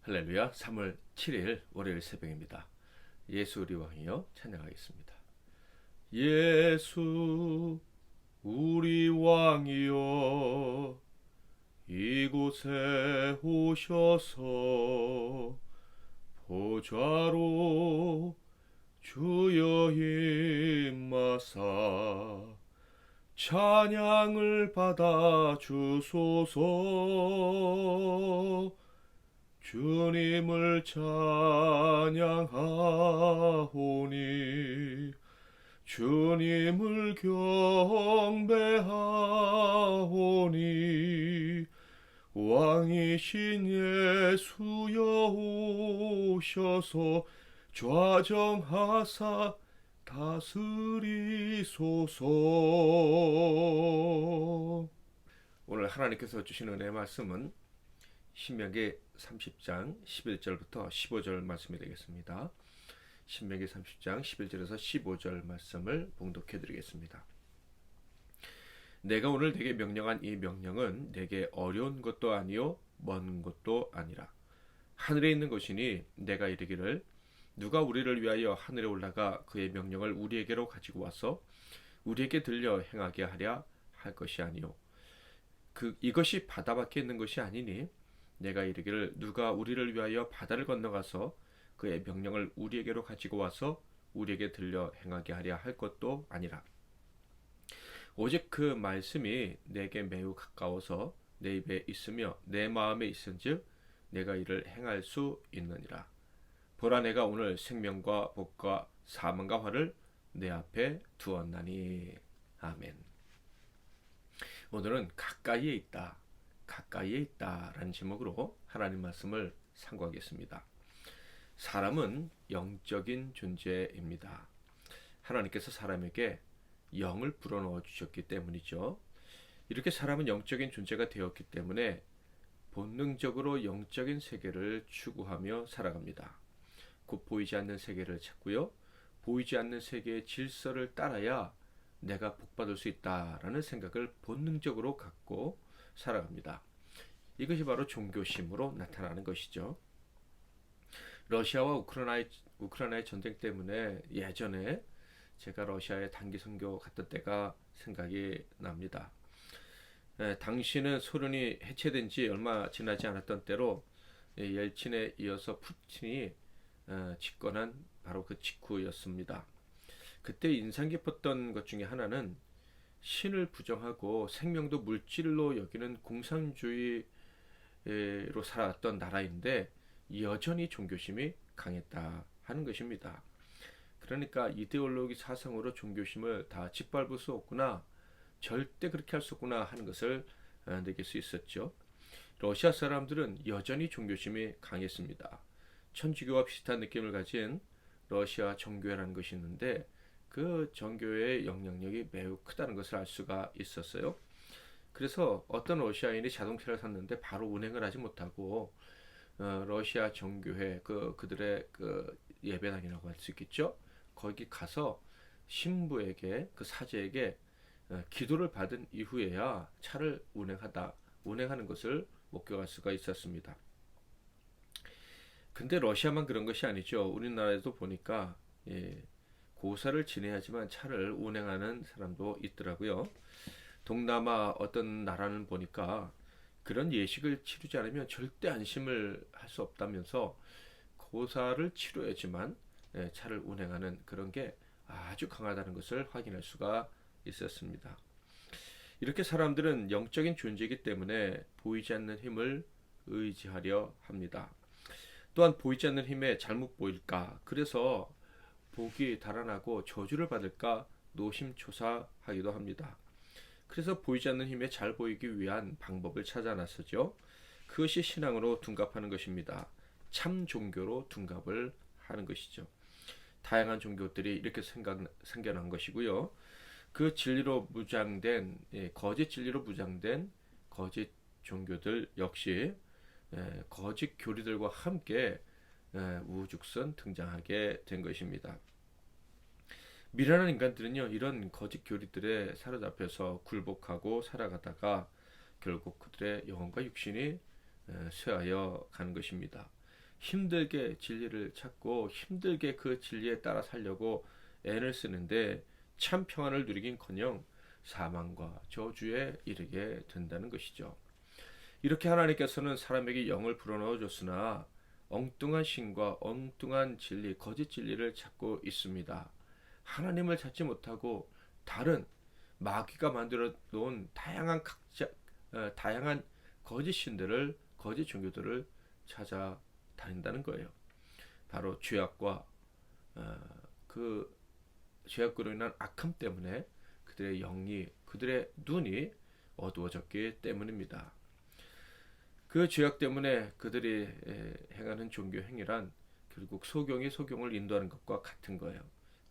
할렐루야. 3월 7일 월요일 새벽입니다. 예수 우리 왕이여 찬양하겠습니다. 예수 우리 왕이여 이곳에 오셔서 보좌로 주여 임마사 찬양을 받아 주소서. 주님을 찬양하오니 주님을 경배하오니 왕이신 예수여 오셔서 좌정하사 다스리소서. 오늘 하나님께서 주시는 은혜의 말씀은 신명기 30장 11절부터 15절 말씀이 되겠습니다. 신명기 30장 11절에서 15절 말씀을 봉독해 드리겠습니다. 내가 오늘 네게 명령한 이 명령은 네게 어려운 것도 아니요 먼 것도 아니라 하늘에 있는 것이니 내가 이르기를 누가 우리를 위하여 하늘에 올라가 그의 명령을 우리에게로 가지고 와서 우리에게 들려 행하게 하랴 할 것이 아니요 이것이 바다 밖에 있는 것이 아니니 내가 이르기를 누가 우리를 위하여 바다를 건너가서 그의 명령을 우리에게로 가지고 와서 우리에게 들려 행하게 하랴 할 것도 아니라 오직 그 말씀이 내게 매우 가까워서 내 입에 있으며 내 마음에 있은즉 내가 이를 행할 수 있느니라. 보라 내가 오늘 생명과 복과 사망과 화를 내 앞에 두었나니. 아멘. 오늘은 가까이에 있다. 가까이에 있다라는 제목으로 하나님 말씀을 상고하겠습니다. 사람은 영적인 존재입니다. 하나님께서 사람에게 영을 불어넣어 주셨기 때문이죠. 이렇게 사람은 영적인 존재가 되었기 때문에 본능적으로 영적인 세계를 추구하며 살아갑니다. 곧 보이지 않는 세계를 찾고요. 보이지 않는 세계의 질서를 따라야 내가 복받을 수 있다라는 생각을 본능적으로 갖고 살아갑니다. 이것이 바로 종교심으로 나타나는 것이죠. 러시아와 우크라이나의 전쟁 때문에 예전에 제가 러시아에 단기 선교 갔던 때가 생각이 납니다. 당시는 소련이 해체된 지 얼마 지나지 않았던 때로 옐친에 이어서 푸틴이 집권한 바로 그 직후였습니다. 그때 인상 깊었던 것 중에 하나는 신을 부정하고 생명도 물질로 여기는 공산주의로 살았던 나라인데 여전히 종교심이 강했다 하는 것입니다. 그러니까 이데올로기 사상으로 종교심을 다 짓밟을 수 없구나, 절대 그렇게 할 수 없구나 하는 것을 느낄 수 있었죠. 러시아 사람들은 여전히 종교심이 강했습니다. 천주교와 비슷한 느낌을 가진 러시아 정교회라는 것이 있는데 그 정교회의 영향력이 매우 크다는 것을 알 수가 있었어요. 그래서 어떤 러시아인이 자동차를 샀는데 바로 운행을 하지 못하고 러시아 정교회 그들의 그 예배당이라고 할 수 있겠죠. 거기 가서 신부에게 그 사제에게 기도를 받은 이후에야 차를 운행하는 것을 목격할 수가 있었습니다. 근데 러시아만 그런 것이 아니죠. 우리나라에도 보니까 고사를 지내야지만 차를 운행하는 사람도 있더라고요. 동남아 어떤 나라는 보니까 그런 예식을 치르지 않으면 절대 안심을 할 수 없다면서 고사를 치러야지만 차를 운행하는 그런 게 아주 강하다는 것을 확인할 수가 있었습니다. 이렇게 사람들은 영적인 존재이기 때문에 보이지 않는 힘을 의지하려 합니다. 또한 보이지 않는 힘에 잘못 보일까, 그래서 복이 달아나고 저주를 받을까 노심초사하기도 합니다. 그래서 보이지 않는 힘에 잘 보이기 위한 방법을 찾아 나서죠. 그것이 신앙으로 둔갑하는 것입니다. 참 종교로 둔갑을 하는 것이죠. 다양한 종교들이 이렇게 생겨난 것이고요. 그 진리로 무장된 거짓 진리로 무장된 거짓 종교들 역시 거짓 교리들과 함께 우후죽순 등장하게 된 것입니다. 미련한 인간들은요, 이런 거짓 교리들에 사로잡혀서 굴복하고 살아가다가 결국 그들의 영혼과 육신이 쇠하여 가는 것입니다. 힘들게 진리를 찾고 힘들게 그 진리에 따라 살려고 애를 쓰는데 참 평안을 누리긴커녕 사망과 저주에 이르게 된다는 것이죠. 이렇게 하나님께서는 사람에게 영을 불어넣어 줬으나 엉뚱한 신과 엉뚱한 진리, 거짓 진리를 찾고 있습니다. 하나님을 찾지 못하고 다른 마귀가 만들어 놓은 다양한 거짓 신들을, 거짓 종교들을 찾아다닌다는 거예요. 바로 죄악과 그 죄악으로 인한 악함 때문에 그들의 영이, 그들의 눈이 어두워졌기 때문입니다. 그 죄악 때문에 그들이 행하는 종교 행위란 결국 소경이 소경을 인도하는 것과 같은 거예요.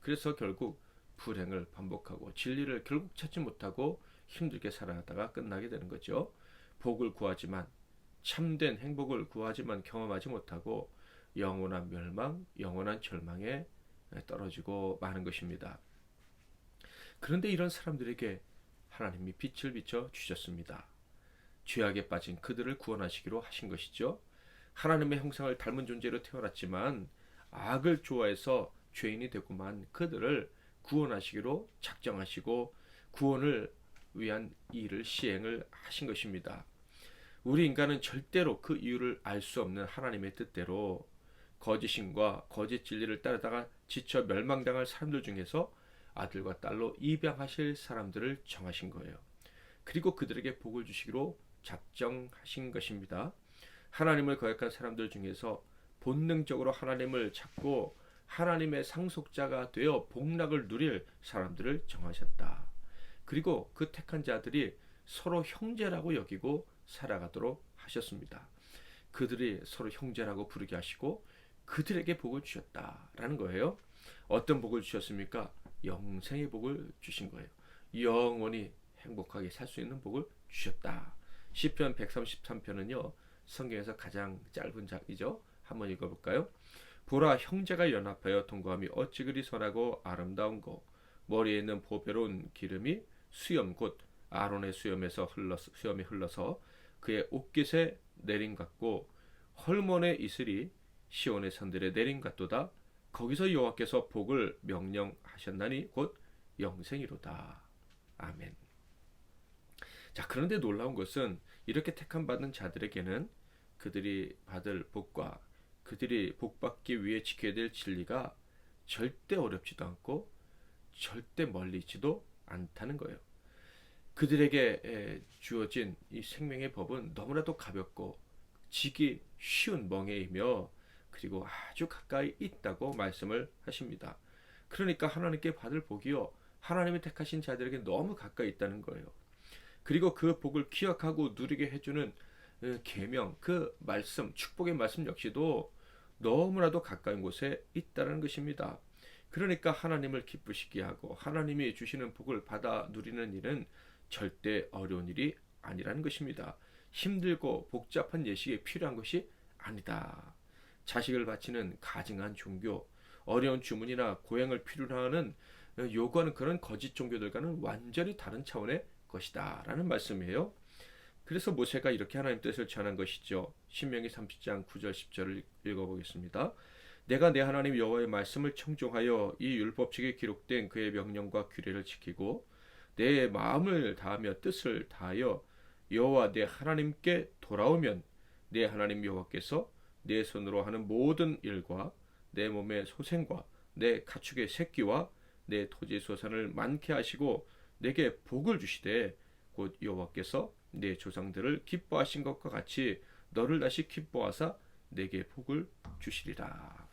그래서 결국 불행을 반복하고 진리를 결국 찾지 못하고 힘들게 살아가다가 끝나게 되는 거죠. 복을 구하지만, 참된 행복을 구하지만 경험하지 못하고 영원한 멸망, 영원한 절망에 떨어지고 마는 것입니다. 그런데 이런 사람들에게 하나님이 빛을 비춰 주셨습니다. 죄악에 빠진 그들을 구원하시기로 하신 것이죠. 하나님의 형상을 닮은 존재로 태어났지만 악을 좋아해서 죄인이 되고만 그들을 구원하시기로 작정하시고 구원을 위한 일을 시행을 하신 것입니다. 우리 인간은 절대로 그 이유를 알 수 없는 하나님의 뜻대로 거짓신과 거짓 진리를 따르다가 지쳐 멸망당할 사람들 중에서 아들과 딸로 입양하실 사람들을 정하신 거예요. 그리고 그들에게 복을 주시기로 작정하신 것입니다. 하나님을 거역한 사람들 중에서 본능적으로 하나님을 찾고 하나님의 상속자가 되어 복락을 누릴 사람들을 정하셨다. 그리고 그 택한 자들이 서로 형제라고 여기고 살아가도록 하셨습니다. 그들이 서로 형제라고 부르게 하시고 그들에게 복을 주셨다라는 거예요. 어떤 복을 주셨습니까? 영생의 복을 주신 거예요. 영원히 행복하게 살 수 있는 복을 주셨다. 시편 133편은요. 성경에서 가장 짧은 작이죠. 한번 읽어볼까요? 보라, 형제가 연합하여 동거함이 어찌 그리 선하고 아름다운고, 머리에 있는 보배로운 기름이 수염 곧 아론의 수염이 흘러서 그의 옷깃에 내림 같고, 헐몬의 이슬이 시온의 산들에 내림 같도다. 거기서 여호와께서 복을 명령하셨나니 곧 영생이로다. 아멘. 자, 그런데 놀라운 것은 이렇게 택함 받은 자들에게는 그들이 받을 복과 그들이 복받기 위해 지켜야 될 진리가 절대 어렵지도 않고 절대 멀리 있지도 않다는 거예요. 그들에게 주어진 이 생명의 법은 너무나도 가볍고 지기 쉬운 멍에이며 그리고 아주 가까이 있다고 말씀을 하십니다. 그러니까 하나님께 받을 복이요, 하나님이 택하신 자들에게 너무 가까이 있다는 거예요. 그리고 그 복을 기억하고 누리게 해주는 계명, 그 말씀, 축복의 말씀 역시도 너무나도 가까운 곳에 있다는 것입니다. 그러니까 하나님을 기쁘시게 하고 하나님이 주시는 복을 받아 누리는 일은 절대 어려운 일이 아니라는 것입니다. 힘들고 복잡한 예식이 필요한 것이 아니다. 자식을 바치는 가증한 종교, 어려운 주문이나 고행을 필요로 하는 요구하는 그런 거짓 종교들과는 완전히 다른 차원의 것이다 라는 말씀이에요. 그래서 모세가 이렇게 하나님 뜻을 전한 것이죠. 신명기 30장 9절 10절을 읽어보겠습니다. 내가 내 하나님 여호와의 말씀을 청종하여 이 율법책에 기록된 그의 명령과 규례를 지키고 내 마음을 다하며 뜻을 다하여 여호와 내 하나님께 돌아오면 내 하나님 여호와께서 내 손으로 하는 모든 일과 내 몸의 소생과 내 가축의 새끼와 내 토지 소산을 많게 하시고 내게 복을 주시되 곧 여호와께서 내 조상들을 기뻐하신 것과 같이 너를 다시 기뻐하사 내게 복을 주시리라.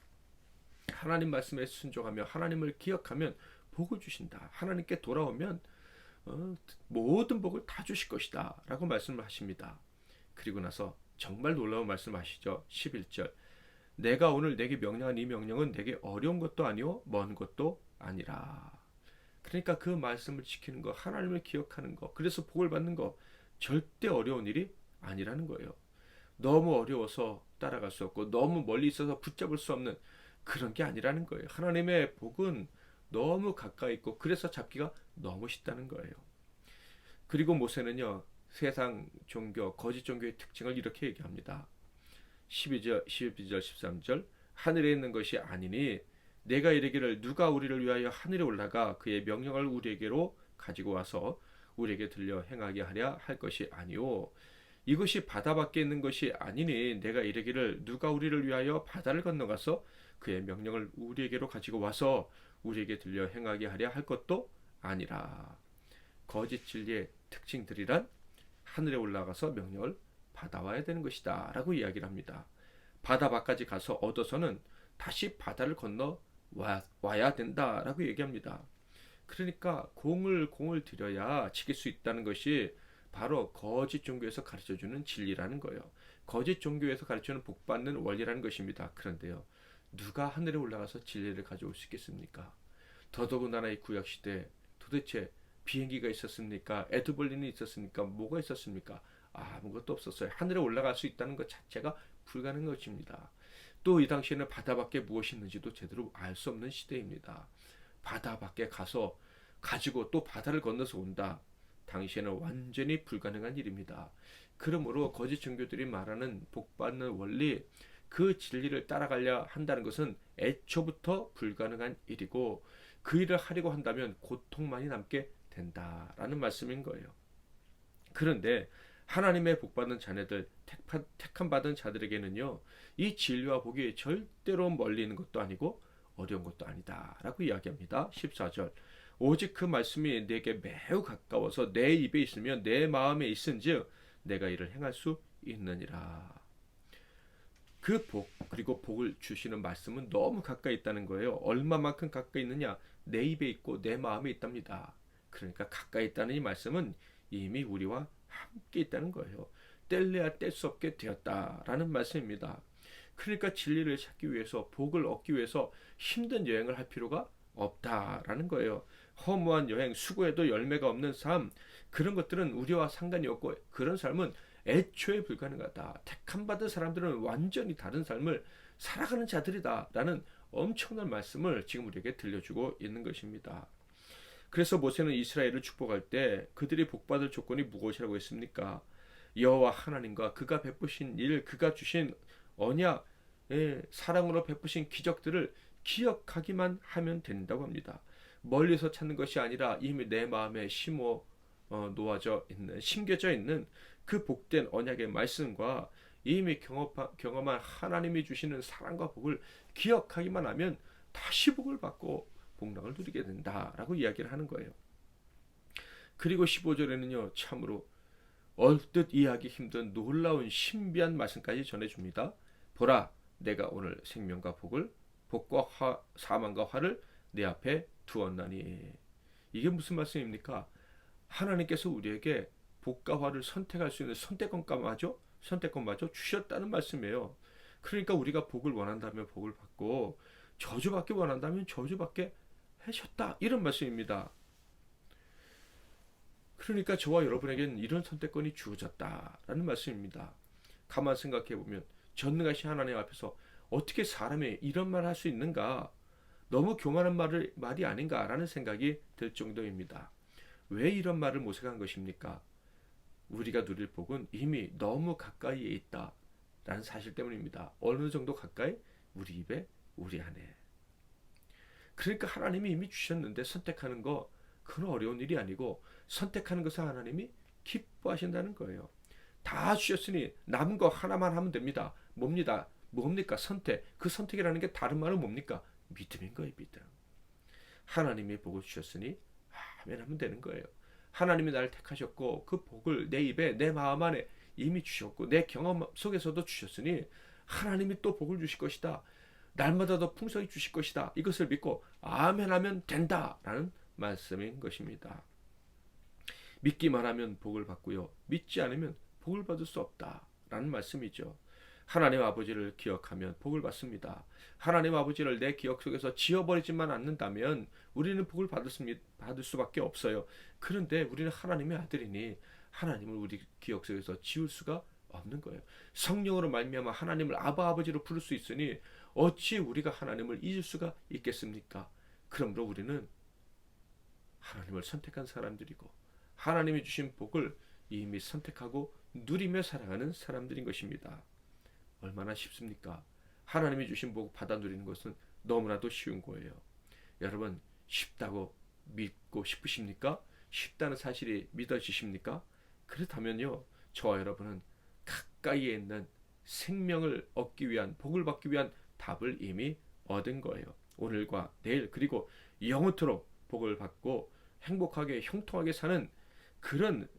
하나님 말씀에 순종하며 하나님을 기억하면 복을 주신다. 하나님께 돌아오면 모든 복을 다 주실 것이다 라고 말씀을 하십니다. 그리고 나서 정말 놀라운 말씀 하시죠. 11절 내가 오늘 내게 명령한 이 명령은 내게 어려운 것도 아니요 먼 것도 아니라. 그러니까 그 말씀을 지키는 거, 하나님을 기억하는 거, 그래서 복을 받는 거 절대 어려운 일이 아니라는 거예요. 너무 어려워서 따라갈 수 없고 너무 멀리 있어서 붙잡을 수 없는 그런 게 아니라는 거예요. 하나님의 복은 너무 가까이 있고 그래서 잡기가 너무 쉽다는 거예요. 그리고 모세는요, 세상 종교, 거짓 종교의 특징을 이렇게 얘기합니다. 12절 13절 하늘에 있는 것이 아니니 내가 이르기를 누가 우리를 위하여 하늘에 올라가 그의 명령을 우리에게로 가지고 와서 우리에게 들려 행하게 하랴 할 것이 아니오. 이것이 바다 밖에 있는 것이 아니니 내가 이르기를 누가 우리를 위하여 바다를 건너가서 그의 명령을 우리에게로 가지고 와서 우리에게 들려 행하게 하랴 할 것도 아니라. 거짓 진리의 특징들이란 하늘에 올라가서 명령을 받아와야 되는 것이다 라고 이야기를 합니다. 바다 밖까지 가서 얻어서는 다시 바다를 건너 와야 된다라고 얘기합니다. 그러니까 공을 들여야 지킬 수 있다는 것이 바로 거짓 종교에서 가르쳐주는 진리라는 거예요. 거짓 종교에서 가르쳐주는 복받는 원리라는 것입니다. 그런데요, 누가 하늘에 올라가서 진리를 가져올 수 있겠습니까? 더더군다나 이 구약시대에 도대체 비행기가 있었습니까? 에드벌린이 있었습니까? 뭐가 있었습니까? 아무것도 없었어요. 하늘에 올라갈 수 있다는 것 자체가 불가능한 것입니다. 또 이 당시에는 바다 밖에 무엇이 있는지도 제대로 알 수 없는 시대입니다. 바다 밖에 가서 가지고 또 바다를 건너서 온다. 당시에는 완전히 불가능한 일입니다. 그러므로 거짓 종교들이 말하는 복받는 원리, 그 진리를 따라가려 한다는 것은 애초부터 불가능한 일이고 그 일을 하려고 한다면 고통만이 남게 된다라는 말씀인 거예요. 그런데 하나님의 복받은 자녀들, 택함 받은 자들에게는요, 이 진리와 복이 절대로 멀리 있는 것도 아니고 어려운 것도 아니다라고 이야기합니다. 14절 오직 그 말씀이 내게 매우 가까워서 내 입에 있으면 내 마음에 있은즉 내가 이를 행할 수 있느니라. 그 복, 그리고 복을 주시는 말씀은 너무 가까이 있다는 거예요. 얼마만큼 가까이 있느냐? 내 입에 있고 내 마음에 있답니다. 그러니까 가까이 있다는 이 말씀은 이미 우리와 함께 있다는 거예요. 뗄래야 뗄 수 없게 되었다라는 말씀입니다. 그러니까 진리를 찾기 위해서, 복을 얻기 위해서 힘든 여행을 할 필요가 없다라는 거예요. 허무한 여행, 수고해도 열매가 없는 삶, 그런 것들은 우리와 상관이 없고 그런 삶은 애초에 불가능하다. 택함받은 사람들은 완전히 다른 삶을 살아가는 자들이다라는 엄청난 말씀을 지금 우리에게 들려주고 있는 것입니다. 그래서 모세는 이스라엘을 축복할 때 그들이 복받을 조건이 무엇이라고 했습니까? 여호와 하나님과 그가 베푸신 일, 그가 주신 언약, 사랑으로 베푸신 기적들을 기억하기만 하면 된다고 합니다. 멀리서 찾는 것이 아니라 이미 내 마음에 놓아져 있는, 심겨져 있는 그 복된 언약의 말씀과 이미 경험한 하나님이 주시는 사랑과 복을 기억하기만 하면 다시 복을 받고 복락을 누리게 된다라고 이야기를 하는 거예요. 그리고 15절에는요, 참으로 얼뜻 이해하기 힘든 놀라운 신비한 말씀까지 전해줍니다. 보라, 내가 오늘 생명과 복과 사망과 화를 내 앞에 두었나니. 이게 무슨 말씀입니까? 하나님께서 우리에게 복과 화를 선택할 수 있는 선택권마저 주셨다는 말씀이에요. 그러니까 우리가 복을 원한다면 복을 받고 저주받기 원한다면 저주받게 하셨다, 이런 말씀입니다. 그러니까 저와 여러분에게는 이런 선택권이 주어졌다라는 말씀입니다. 가만 생각해 보면 전능하신 하나님 앞에서 어떻게 사람이 이런 말을 할 수 있는가? 너무 교만한 말이 아닌가라는 생각이 들 정도입니다. 왜 이런 말을 모세가 한 것입니까? 우리가 누릴 복은 이미 너무 가까이에 있다라는 사실 때문입니다. 어느 정도 가까이? 우리 입에, 우리 안에. 그러니까 하나님이 이미 주셨는데 선택하는 거, 그건 어려운 일이 아니고 선택하는 것을 하나님이 기뻐하신다는 거예요. 다 주셨으니 남은 거 하나만 하면 됩니다. 뭡니까? 선택. 그 선택이라는 게 다른 말은 뭡니까? 믿음인 거예요, 믿음. 하나님이 복을 주셨으니 아멘 하면 되는 거예요. 하나님이 나를 택하셨고 그 복을 내 입에, 내 마음 안에 이미 주셨고 내 경험 속에서도 주셨으니 하나님이 또 복을 주실 것이다. 날마다 더 풍성히 주실 것이다. 이것을 믿고 아멘 하면 된다라는 말씀인 것입니다. 믿기만 하면 복을 받고요, 믿지 않으면 복을 받을 수 없다라는 말씀이죠. 하나님 아버지를 기억하면 복을 받습니다. 하나님 아버지를 내 기억 속에서 지워버리지만 않는다면 우리는 복을 받을 수밖에 없어요. 그런데 우리는 하나님의 아들이니 하나님을 우리 기억 속에서 지울 수가 없는 거예요. 성령으로 말미암아 하나님을 아버지로 부를 수 있으니 어찌 우리가 하나님을 잊을 수가 있겠습니까? 그러므로 우리는 하나님을 선택한 사람들이고 하나님이 주신 복을 이미 선택하고 누리며 살아가는 사람들인 것입니다. 얼마나 쉽습니까? 하나님이 주신 복 받아 누리는 것은 너무나도 쉬운 거예요. 여러분, 쉽다고 믿고 싶으십니까? 쉽다는 사실이 믿어지십니까? 그렇다면요, 저와 여러분은 가까이에 있는 생명을 얻기 위한, 복을 받기 위한 답을 이미 얻은 거예요. 오늘과 내일 그리고 영원토록 복을 받고 행복하게 형통하게 사는 그런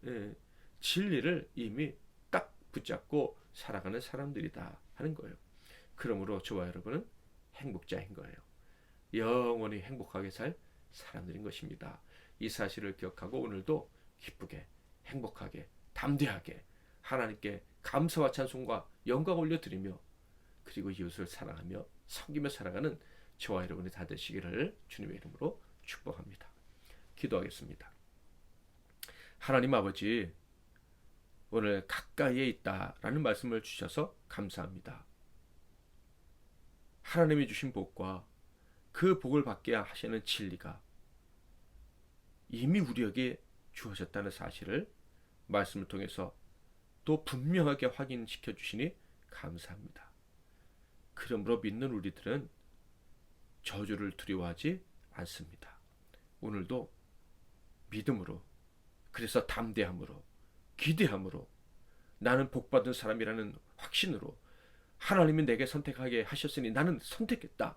진리를 이미 딱 붙잡고 살아가는 사람들이다 하는 거예요. 그러므로 저와 여러분은 행복자인 거예요. 영원히 행복하게 살 사람들인 것입니다. 이 사실을 기억하고 오늘도 기쁘게 행복하게 담대하게 하나님께 감사와 찬송과 영광 올려드리며 그리고 이웃을 사랑하며 섬기며 살아가는 저와 여러분이 다 되시기를 주님의 이름으로 축복합니다. 기도하겠습니다. 하나님 아버지, 오늘 가까이에 있다라는 말씀을 주셔서 감사합니다. 하나님이 주신 복과 그 복을 받게 하시는 진리가 이미 우리에게 주어졌다는 사실을 말씀을 통해서 또 분명하게 확인시켜 주시니 감사합니다. 그러므로 믿는 우리들은 저주를 두려워하지 않습니다. 오늘도 믿음으로, 그래서 담대함으로, 기대함으로, 나는 복받은 사람이라는 확신으로 하나님이 내게 선택하게 하셨으니 나는 선택했다.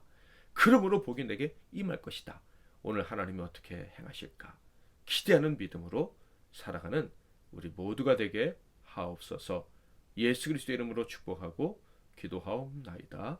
그러므로 복이 내게 임할 것이다. 오늘 하나님이 어떻게 행하실까? 기대하는 믿음으로 살아가는 우리 모두가 되게 하옵소서. 예수 그리스도의 이름으로 축복하고 기도하옵나이다.